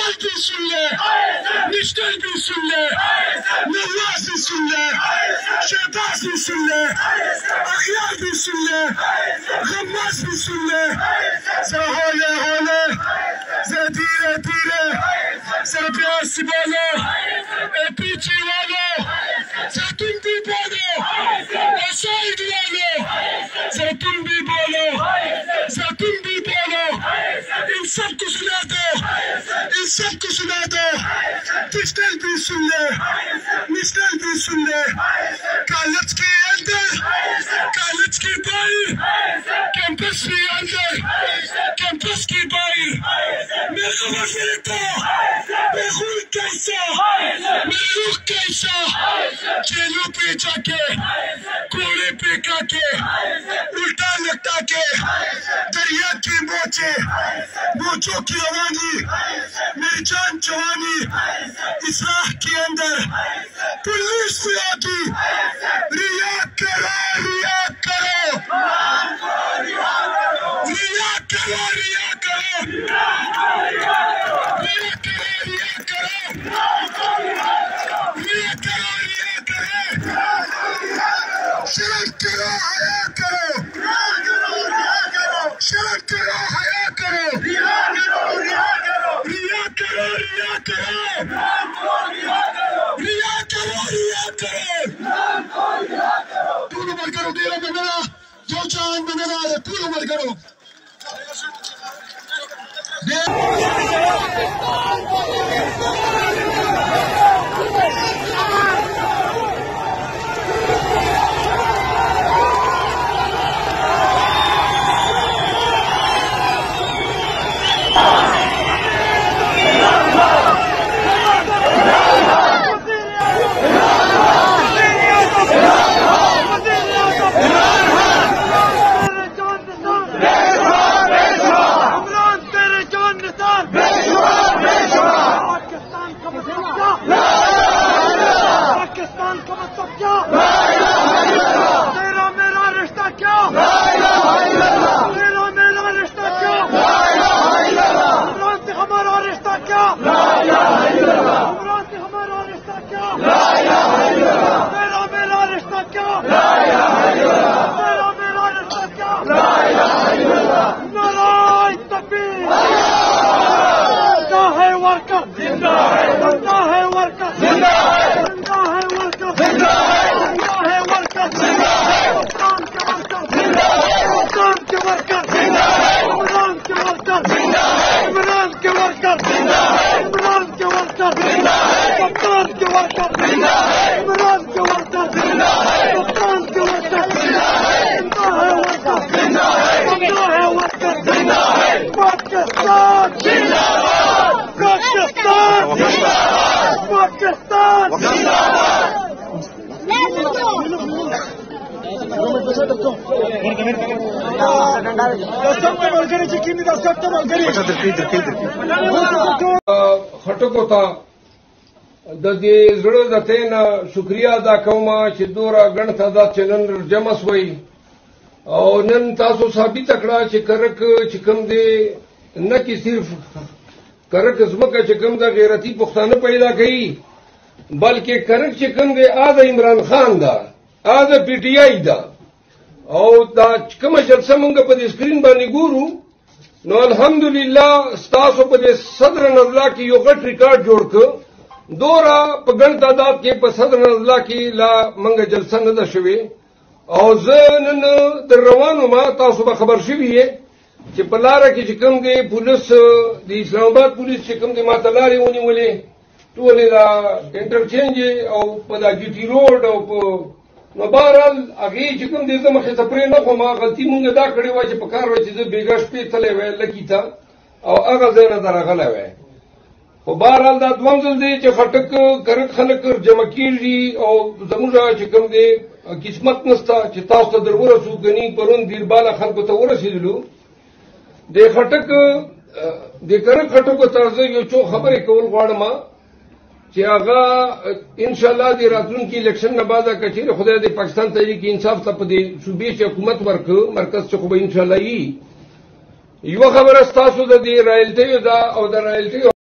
जमाल भी सुन ले, निश्चल भी सुन ले, नवाज भी सुन ले, शहबाज भी सुन ले, अखियार भी सुन ले, गम्मास भी सुन ले। जरा होले होले, जरा धीरे धीरे, जरा प्यार से बोलो, पीछे वालों, जरा तुम भी बोलो, साइड वालों, जरा तुम भी बोलो, जरा तुम भी बोलो। इन सबको सुना दो, इन सबको सुना दो। डिजिटल भी सुन ले, नेशनल भी सुन ले। कॉलेज के अंदर, कॉलेज के बाहर, कैंपस के अंदर, कैंपस के बाहर, मैं खबर देता, मैं खून कैसा, मैं रुख कैसा, जेलों पे जाके, कोड़े पे काके, उल्टा लटका के, दरिया की मोचे, मोचों की रवानी, मेरी जान जवानी, इसराह के अंदर, पुलिस की रिया करो, रिया करो, रिया करो, रिया करो, रिया करो, रिया करो, रिया करो, रिया करो, शर्म करो, हया करो, शर्म करो, हया करो, रिया करो, रिया करो, रिया करो, रिया करो, रिया करो, रिया करो। तू नंबर करो, तेरा बनना, जो चांद बनना है, तू नंबर करो। खटको दे जड़ो दतेना शुक्रिया अदा कौमा چې دوره ګڼ تعداد چې نن جمع شوي او نن تاسو ثابت کړه چې کرک چې کوم دی نه کې صرف کرک زمکه چې کوم د غیرتی پښتانه پیدا کړي بلکې کرک چې کوم دی آد عمران خان دا آد پی ټی آی دا او دا کوم جلسه مونږ په سکرین باندې ګورو نو الحمدلله تاسو په صدر نضلا کې یو غټ ریکارډ جوړ کړ دورا په ګڼ تعداد کې په صدر نضلا کې لا منګه جلسه نه ده شوې او زه نن در روانو ما تاسو به خبر شوي یې چې په لاره کې چې کوم دی پولیس د اسلام آباد پولیس چې کوم دی ماته لارې ونیولې ټولې دا انټرچینج او په دا جی ټي روډ او په نو بهرحال هغې چې کوم دی زه مخې ته پرې نه خورم غلطي مونږ دا کړې وه چې په کار وه چې زه بېګا شپې تللی وی لکي ته او هغه ځای نه ده راغلی وی خو بهرحال دا دوم ځل دی چې خټک کرک خلک جمع کېږي او زموږ چې کوم دی قسمت نشته چې تاسو ته در ورسو کني پرون دیرباله خلکو ته ورسېدلو د خټک د کرک خټکو ته زه یو څو خبرې کول غواړم چې هغه ان شاء الله د راتلونکي الیکشن نه بعد کچېره خدای د پاکستان تحریک انصاف ته په دې صوبې چې حکومت ورکړ مرکز چې خو به ان شاء الله یو خبره ستاسو د دې رایلټي دا او د رایلټي